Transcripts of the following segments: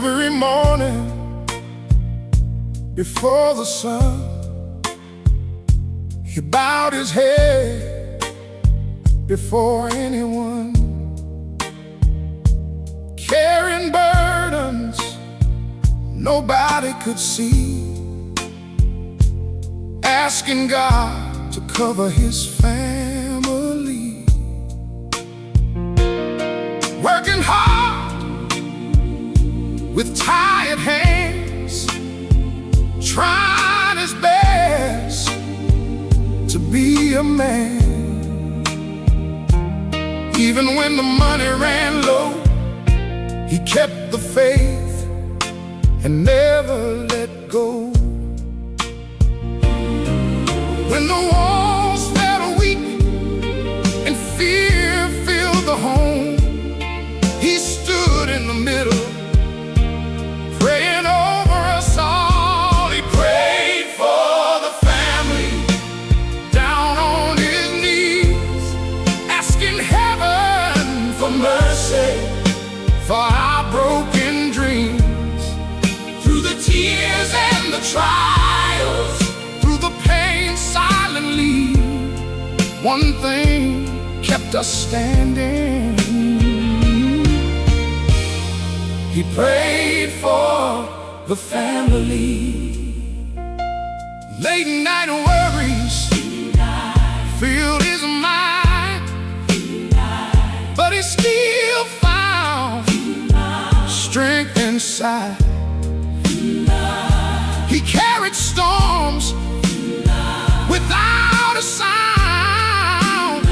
Every morning before the sun, he bowed his head before anyone, carrying burdens nobody could see, asking God to cover his family, working hard with tired hands, trying his best to be a man. Even when the money ran low, he kept the faith and never let go. When the walls felt weak and fear filled the home, he stood in the middle, praying over us all. He prayed for the family, down on his knees, asking heaven for mercy for our broken dreams. Through the tears and the trials, through the pain silently, one thing kept us standing. He prayed for the family. Late night worries filled his mind, but he still found strength inside. He carried storms without a sound,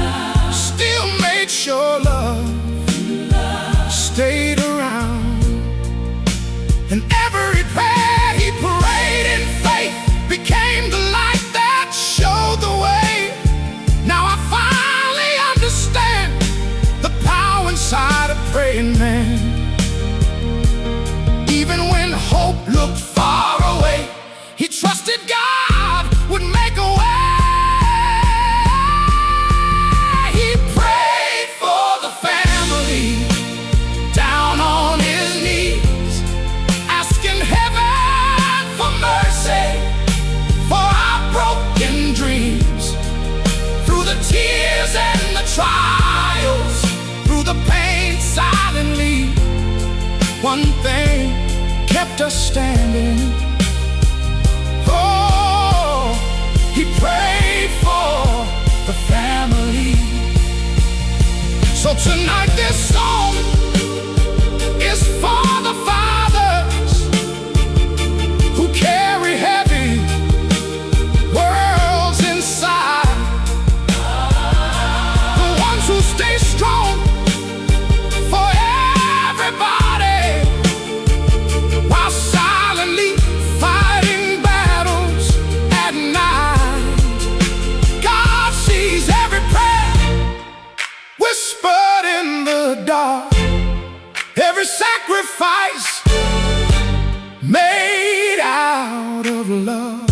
still made sure love stayed around. And every prayer he prayed in faith became the light that showed the way. Now I finally understand the power inside a praying man. Even when hope looked far away, he trusted God would make a way. He prayed for the family, down on his knees, asking heaven for mercy for our broken dreams. Through the tears and the trials, through the pain silently, one thing kept us standing. Oh, he prayed for the family. So tonight this song is for the fathers who carry heavy worlds inside, the ones who stay strong for everybody, while silently fighting battles at night. God sees every prayer whispered in the dark, every sacrifice made out of love.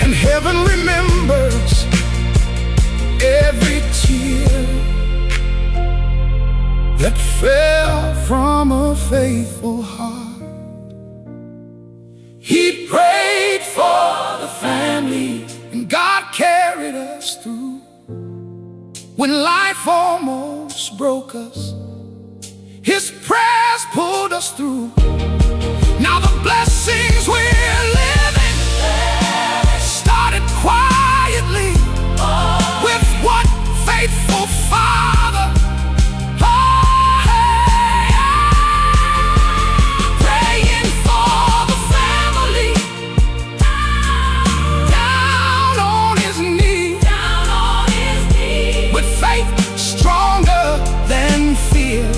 And heaven remembers every tear that fell from a faithful heart. He prayed for the family, and God carried us through. When life almost broke us, his prayers pulled us through. Now the blessings we're living started quietly with one faithful father. Praying for the family, down on his knees, with faith stronger than fear.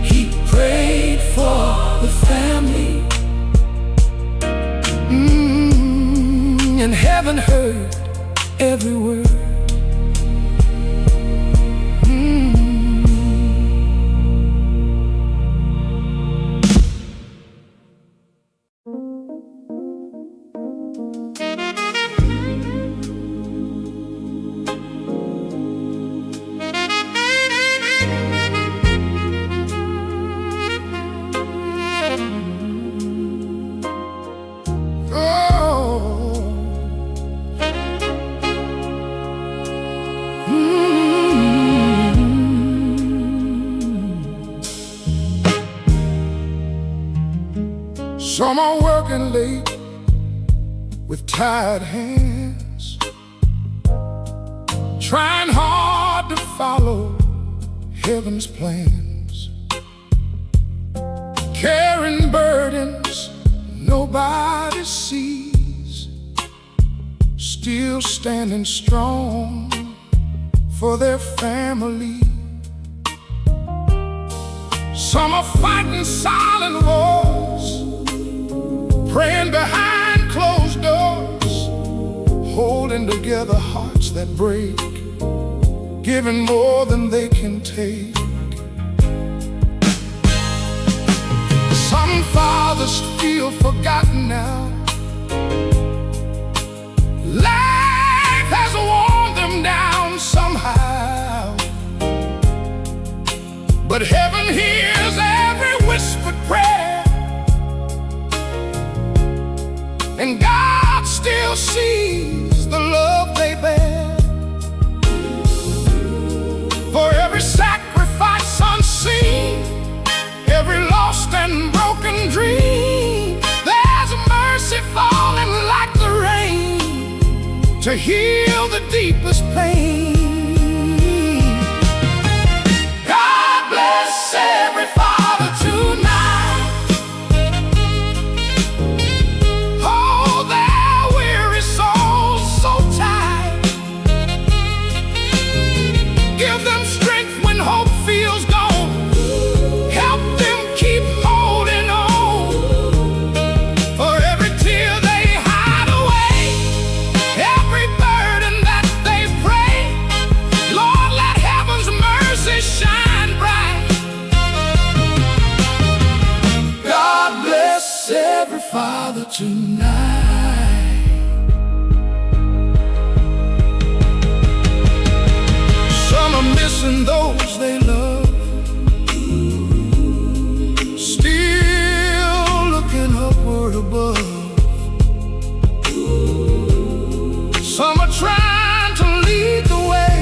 He prayed for the family, and heaven heard every word. Some are working late with tired hands, trying hard to follow heaven's plans, carrying burdens nobody sees, still standing strong for their family. Some are fighting silent wars, praying behind closed doors, holding together hearts that break, giving more than they can take. Some fathers feel forgotten now. Life has worn them down somehow, but heaven hears every whispered prayer, and God still sees the love they bear. For every sacrifice unseen, every lost and broken dream, there's mercy falling like the rain to heal the deepest pain. God bless every father tonight. Hold their weary souls so tight. Give them strength when hope feels gone. Help them keep holding on. For every tear they hide away, every burden that they pray, Lord, let heaven's mercy shine bright. God bless every father tonight. Some are missing those they love, still looking upward above. Some are trying to lead the way,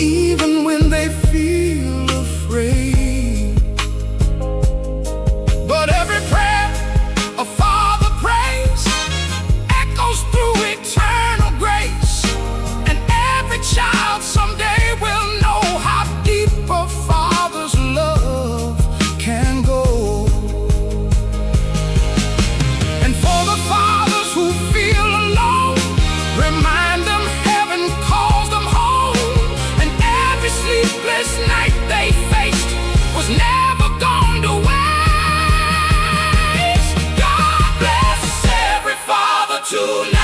even when they feel afraid. But every prayer a father prays echoes through eternal grace, and every child someday will know how deep a father's love can go. And for the fathers who feel alone, remind them heaven calls them home, and every sleepless night they faced was never gone to waste. God bless every father tonight.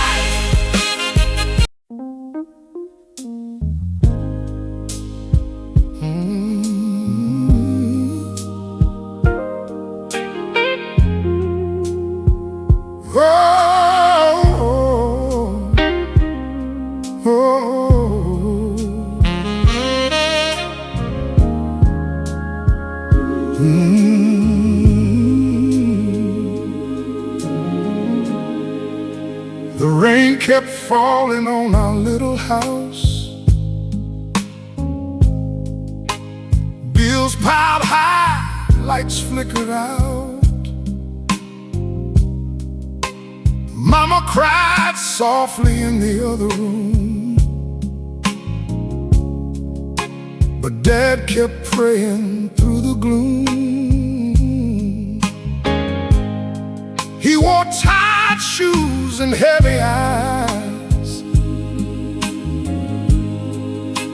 The rain kept falling on our little house, bills piled high, lights flickered out. Mama cried softly in the other room, but Dad kept praying through the gloom. He wore tight shoes and heavy eyes,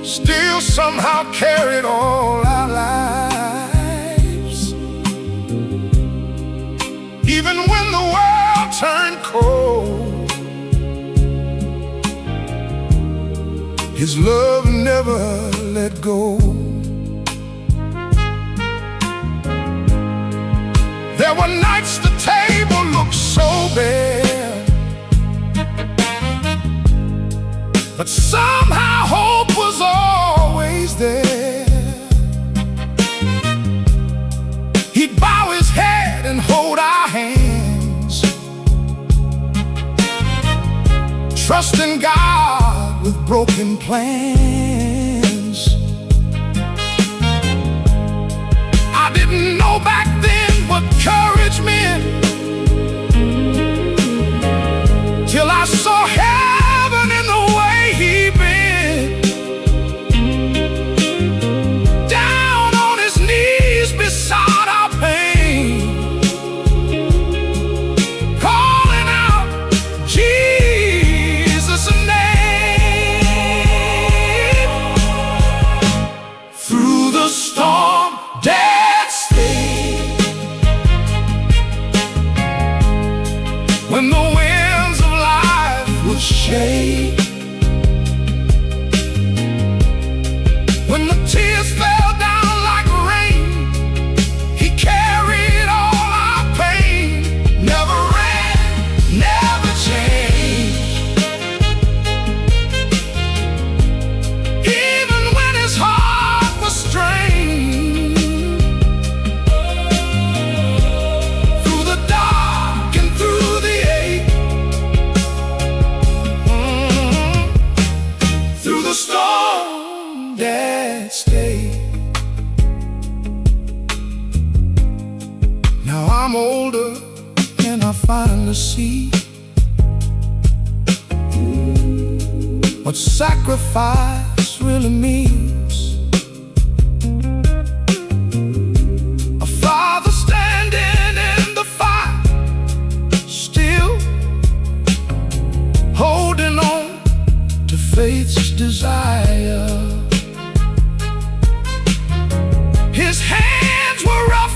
still somehow carried all our lives. Even when the world turned cold, His love never let go. There were nights the table looked so bare, but somehow hope was always there. He'd bow his head and hold our hands, trusting God with broken plans. I didn't know back I'm older and I finally see what sacrifice really means. A father standing in the fire, still holding on to faith's desire. His hands were rough,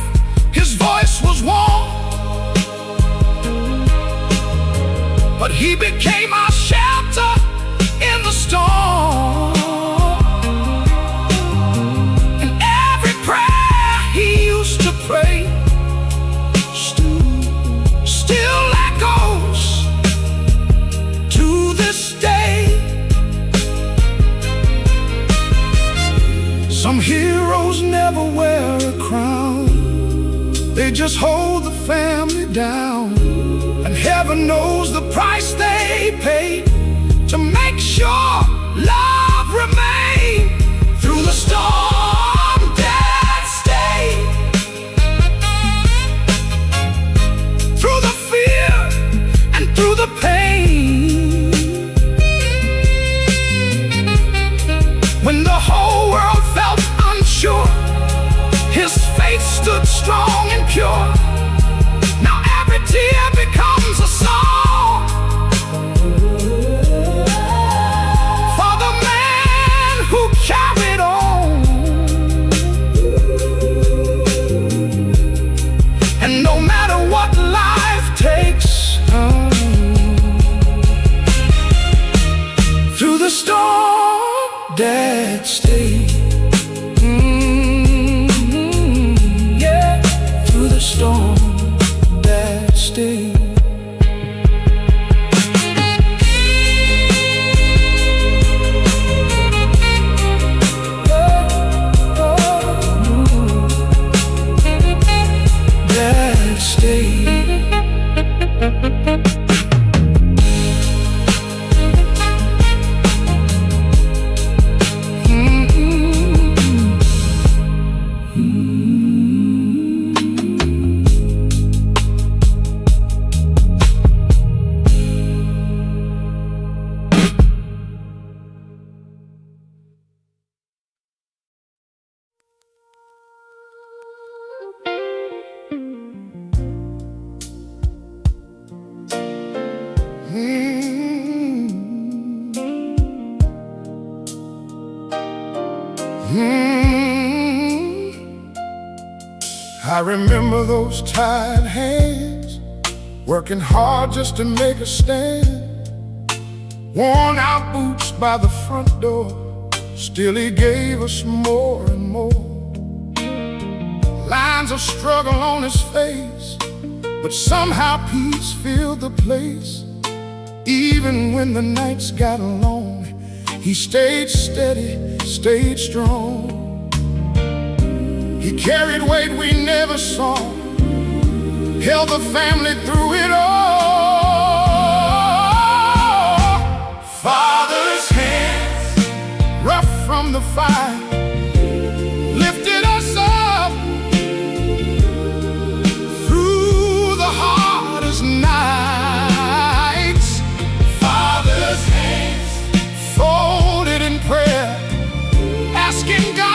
his voice was warm, but he became our shelter in the storm. And every prayer he used to pray still echoes to this day. Some heroes never wear a crown, they just hold the family down. And heaven knows the price they paid to make sure love remained. Through the storm, Dad stayed. Through the fear and through the pain. When the whole world felt unsure, his faith stood strong and pure. Now every tear becomes a song for the man who carried on. And no matter what life takes, through the storm, Dad stayed. Yeah, through the storm, Dad stayed. Dad stayed. I remember those tired hands, working hard just to make a stand. Worn out boots by the front door, still he gave us more and more. Lines of struggle on his face, but somehow peace filled the place. Even when the nights got long, he stayed steady, stayed strong. He carried weight we never saw, held the family through it all. Father's hands, rough from the fire, lifted us up through the hardest nights. Father's hands, folded in prayer, asking God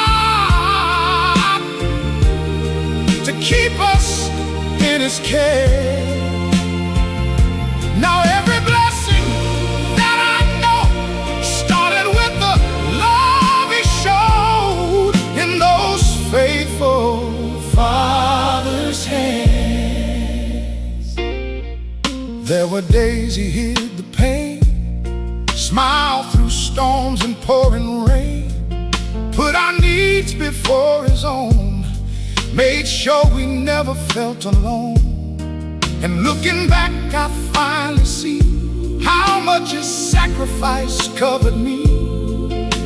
to keep us in his care. Now every blessing that I know started with the love he showed in those faithful father's hands. There were days he hid the pain, smiled through storms and pouring rain, put our needs before his own, made sure we never felt alone. And looking back, I finally see how much his sacrifice covered me.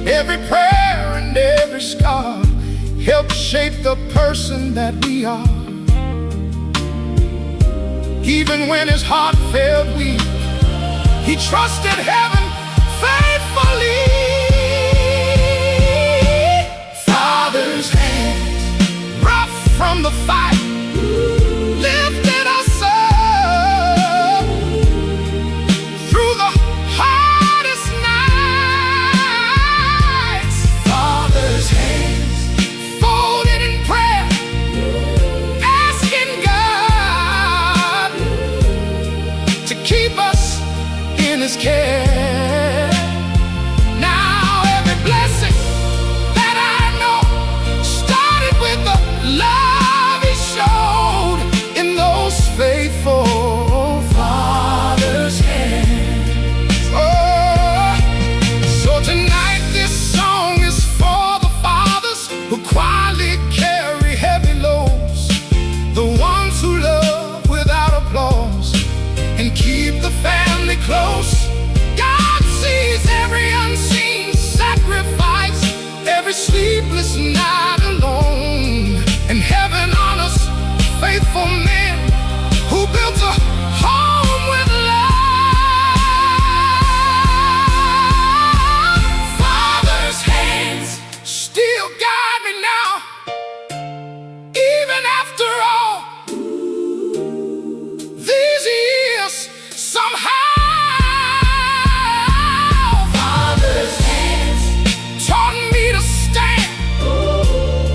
Every prayer and every scar helped shape the person that we are. Even when his heart felt weak, he trusted heaven faithfully. Father's hand, rough from the fight, lift his care. Now every blessing that I know started with the love he showed in those faithful father's hands. Oh, so tonight this song is for the fathers who quietly carry heavy loads, the ones who love without applause and keep the family close. God sees every unseen sacrifice, every sleepless night alone, and heaven honors faithful men who built a home with love. Father's hands still guide me now, even after all these years. Somehow Father's hands taught me to stand,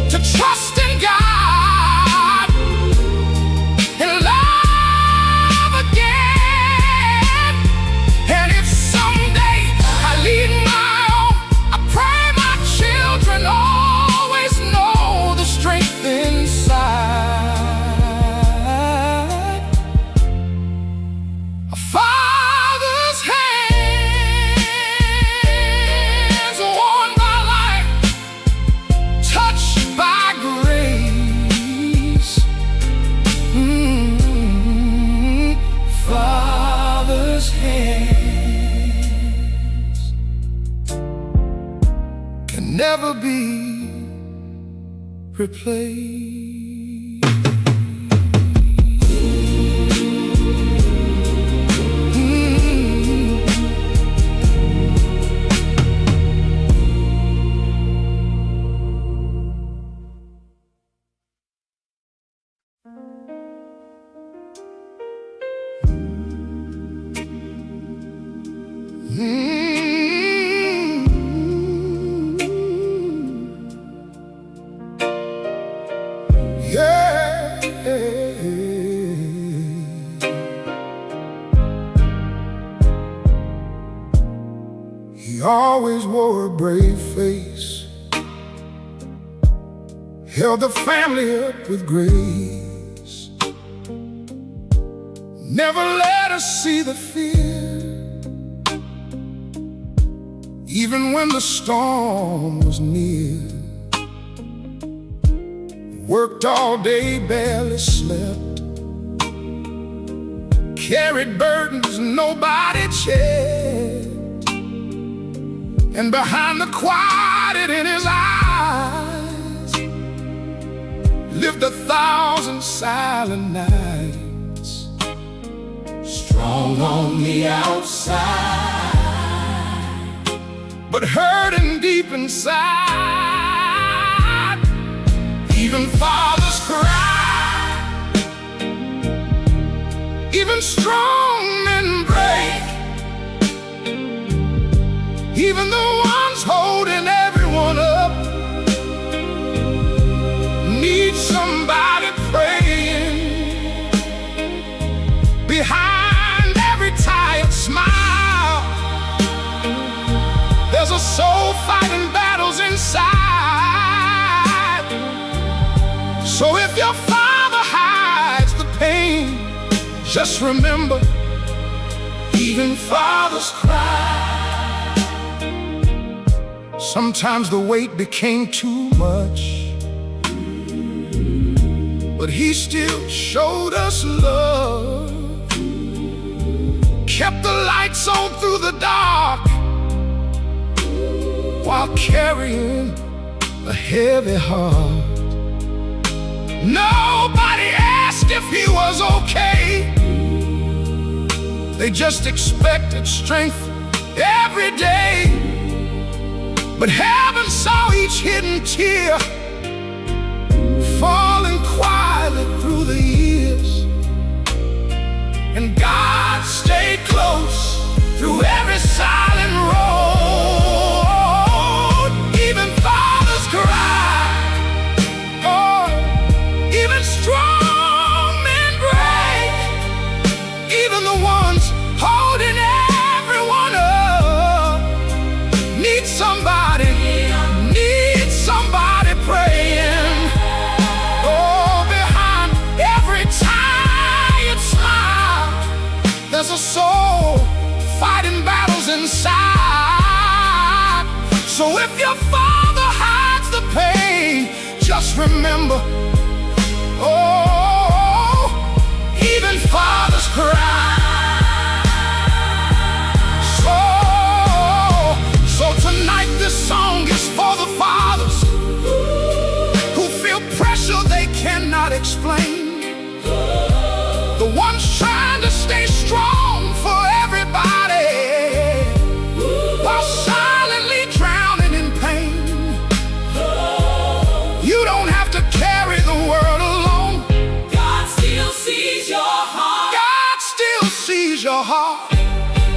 to trust in God and love again. And if someday I lead my own, I pray my children always know the strength inside a father's hands, worn by life, touched by grace. Father's hands can never be replaced. Yeah. He always wore a brave face, held the family up with grace, never let us see the fear, even when the storm was near. Worked all day, barely slept, carried burdens nobody checked, and behind the quiet in his eyes lived 1,000 silent nights. Strong on the outside, but hurting deep inside. Even fathers cry, even strong men break, even the ones holding everyone up need somebody praying. Behind every tired smile, there's a soul fighting battles inside. So if your father hides the pain, just remember, even fathers cry. Sometimes the weight became too much, but he still showed us love, kept the lights on through the dark, while carrying a heavy heart. Nobody asked if he was okay, they just expected strength every day. But heaven saw each hidden tear falling quietly through the years, and God stayed close through every silent road. Even fathers cry, oh, even strong men break, even the ones holding everyone remember. Oh, even fathers cry. So tonight this song is for the fathers who feel pressure they cannot explain. The ones trying to stay strong for everybody while silently drowning in pain. You don't have to carry the world alone. God still sees your heart. God still sees your heart.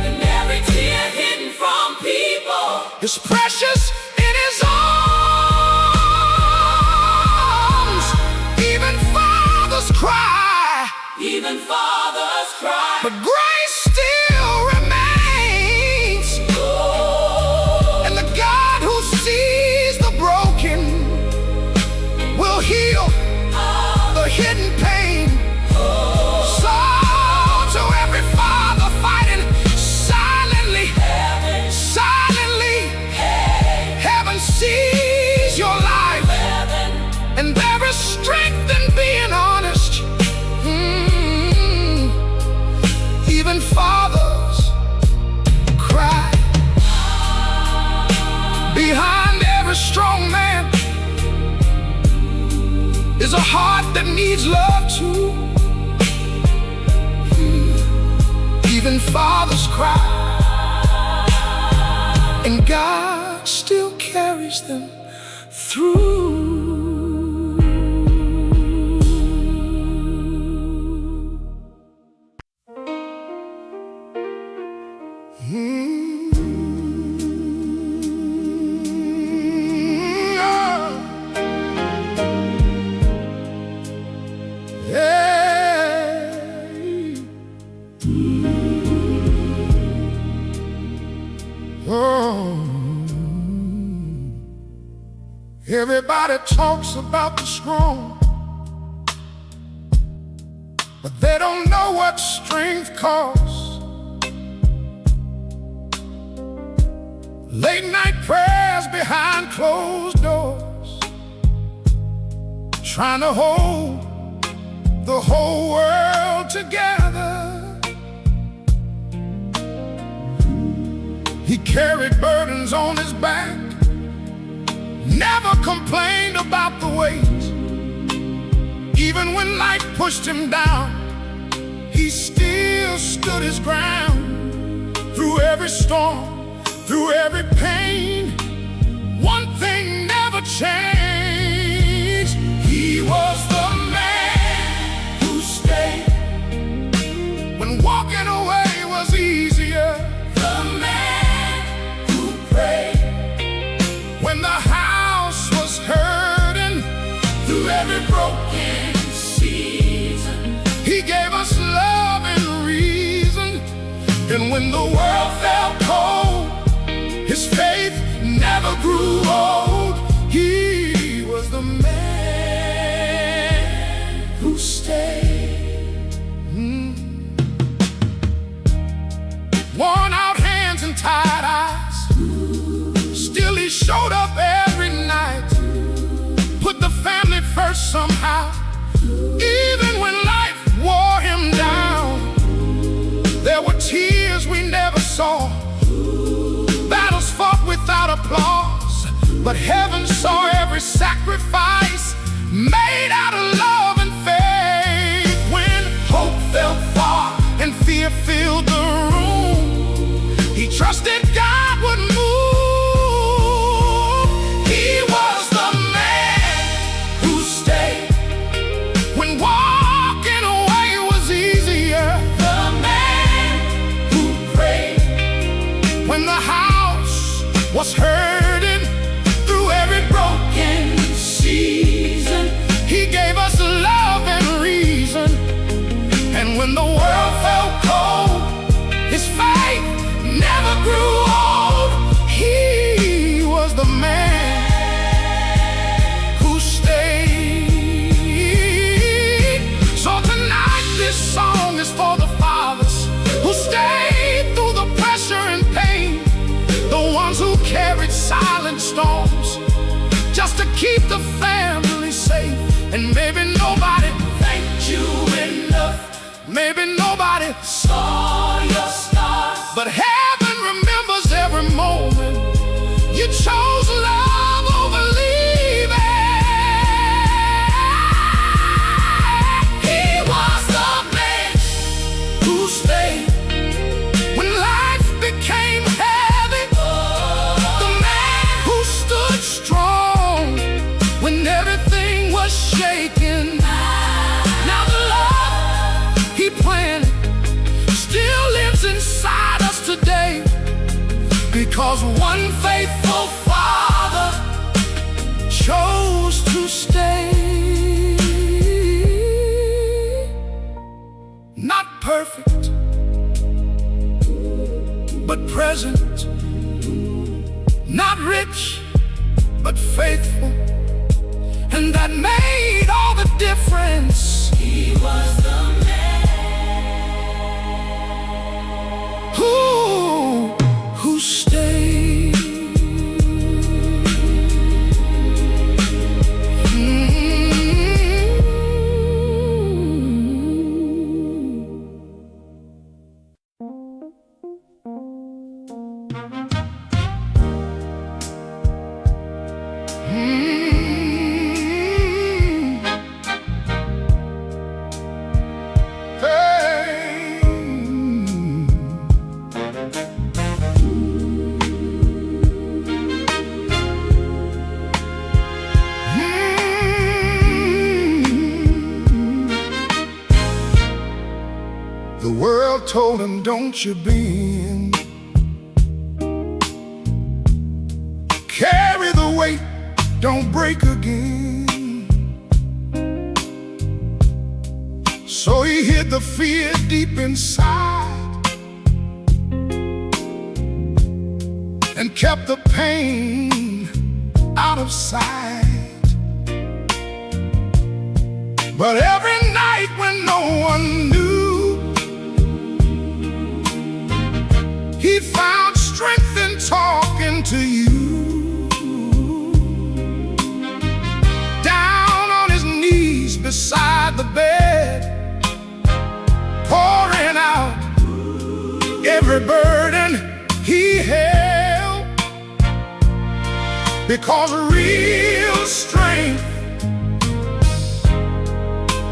And every tear hidden from people Is precious in His arms. Even fathers cry, even fathers cry. but grace still remains. Oh, And the God who sees the broken will heal the hidden pain. So to every father fighting silently, silently, heaven sees your life. And there is strength in being honest. Even fathers cry. Behind every strong man is a heart that needs love too. Even fathers cry, and God still carries them through. Everybody talks about the strong, but they don't know what strength costs. Late night prayers behind closed doors, trying to hold the whole world together. He carried burdens on his back, never complained about the weight. Even when life pushed him down, he still stood his ground. Through every storm, through every pain, one thing never changed. He was the man who stayed when walking away was easier. The man who prayed when the house was hurting. Through every broken season, He gave us love and reason. And when the world felt cold, His faith never grew old. He was the man who stayed. Worn out hands and tired eyes, still He showed up every night. Put the family first somehow, even when life wore him down. There were tears we never saw, battles fought without applause, but heaven saw every sacrifice made out of love and faith. When hope fell far and fear filled the room, He trusted God would move. He was the man who stayed when walking away was easier. The man who prayed when the house was hurting. Through every broken season, He gave us love and reason. And when the world felt cold, His faith never grew old. He was the man who stayed. So tonight this song is for the fathers who stayed through the pressure and pain, the ones who carried silent storms just to keep the family safe. Saw your scars, but heaven remembers every moment. You chose love over leaving. he was the man Who stayed when life became heavy? The man who stood strong when everything was shaken. Now the love he planted still lives inside us today, because one faithful father chose to stay. Not perfect, but present. Not rich, but faithful. And that made all the difference. he was the man Who stayed. The world told him, don't you bend, carry the weight, don't break again. So he hid the fear deep inside and kept the pain out of sight. But every night when no one knew, he found strength in talking to you. Down on his knees beside the bed, pouring out every burden he held. Because real strength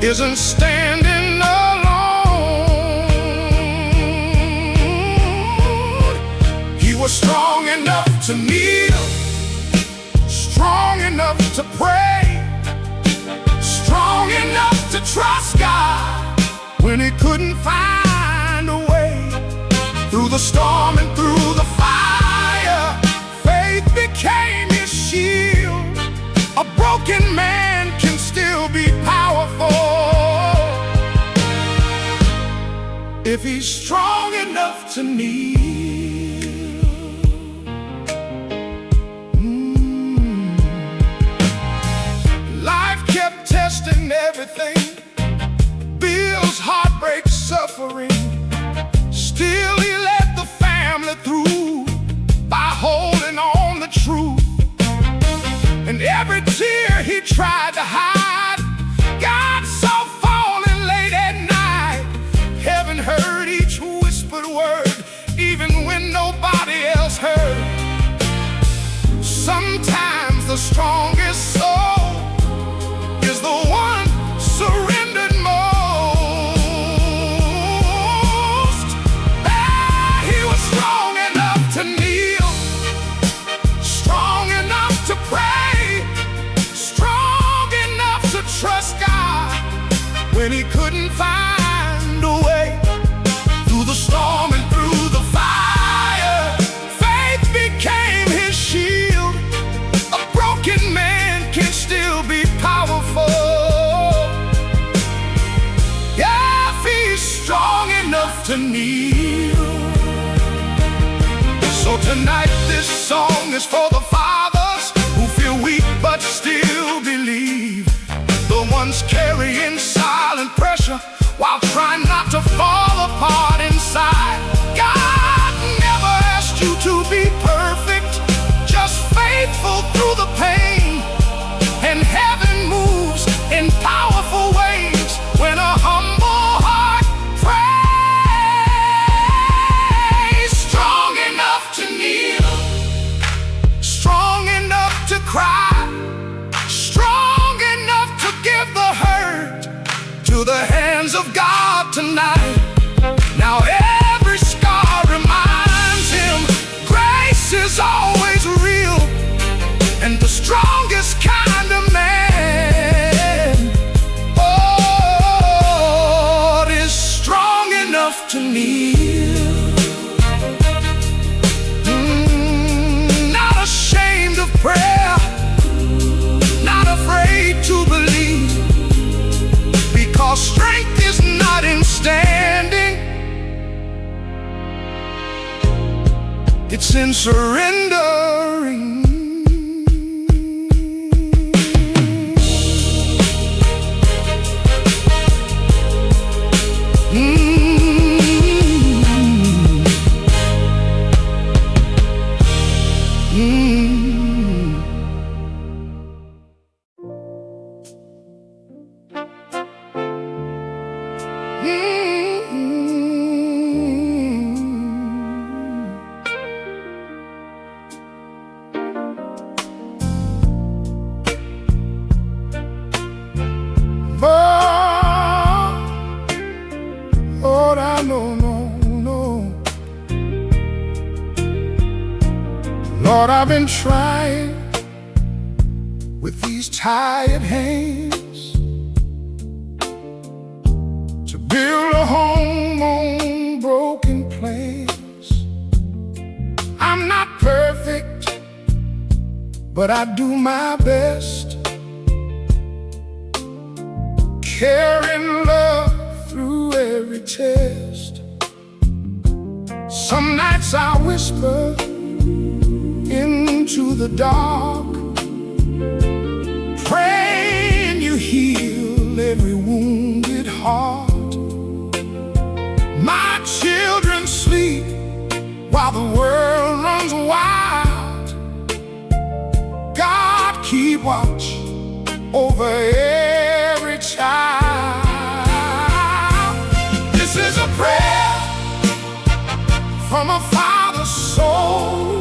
isn't standing alone. He was strong enough to kneel, strong enough to pray, strong enough to trust God when he couldn't find a way. Through the storm and through the fire, faith became his shield. A broken man can still be powerful if he's strong enough to kneel. Life kept testing everything, bills, heartbreak, suffering. Still he led the family through by holding on the truth. And every tear he tried to hide, God saw falling late at night. Heaven heard each whispered word, even when nobody else heard. Sometimes the strongest soul is the one surrendered most. He was strong enough to kneel, strong enough to pray, strong enough to trust God when he couldn't find a way. Through the storm and through the fire, faith became his shield. A broken man can still be powerful, yeah, if he's strong enough to kneel. So tonight this song is for the fathers who feel weak but still believe, the ones carrying silent pressure while trying not to fall apart inside. God never asked you to be perfect, just faithful through the pain. And heaven moves in powerful ways when a humble heart prays. into the hands of God tonight. Now every scar reminds him grace is always real, and the strongest kind of man, oh, is strong enough to kneel. Not ashamed of prayer, not afraid to believe, because strength is not in standing, it's in surrendering. Lord, I know, Lord, I've been trying with these tired hands to build a home on broken plans. I'm not perfect, but I do my best, caring love through every test. Some nights I whisper into the dark, praying you heal every wounded heart. My children sleep while the world runs wild. God, keep watch over every child. This is a prayer from a father's soul.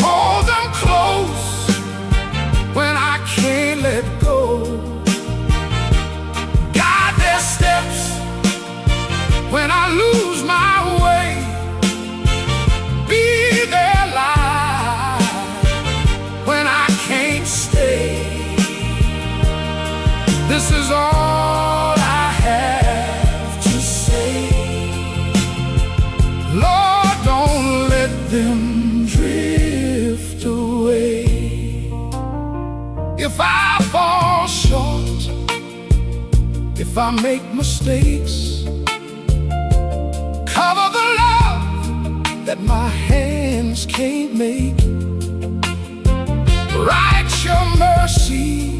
Hold them close when I can't let go. Guide their steps when I lose my way. Be their light when I can't stay. This is all I have to say. Lord, don't let them drift away. If I fall short, if I make mistakes, cover the love that my hands can't make. Write your mercy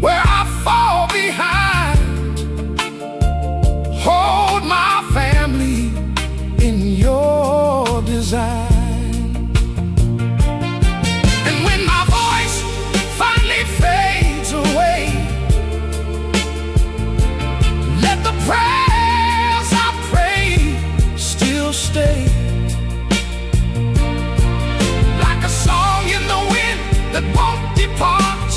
where I fall behind. Hold my family in your design. Prayers I pray still stay, like a song in the wind that won't depart,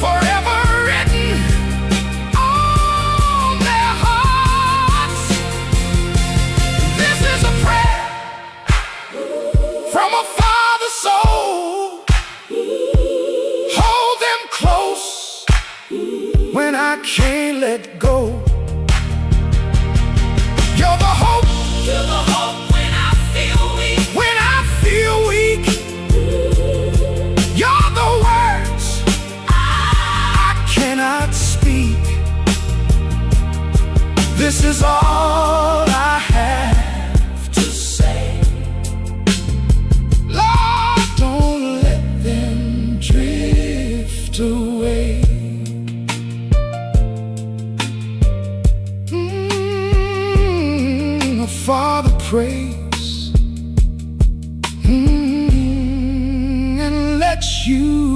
forever written on their hearts. This is a prayer from a father's soul. Hold them close when I can't let go. You're the hope. You're the hope when I feel weak. When I feel weak, you're the words I cannot speak. This is all I have to say. Lord, don't let them drift away. Father, praise and let you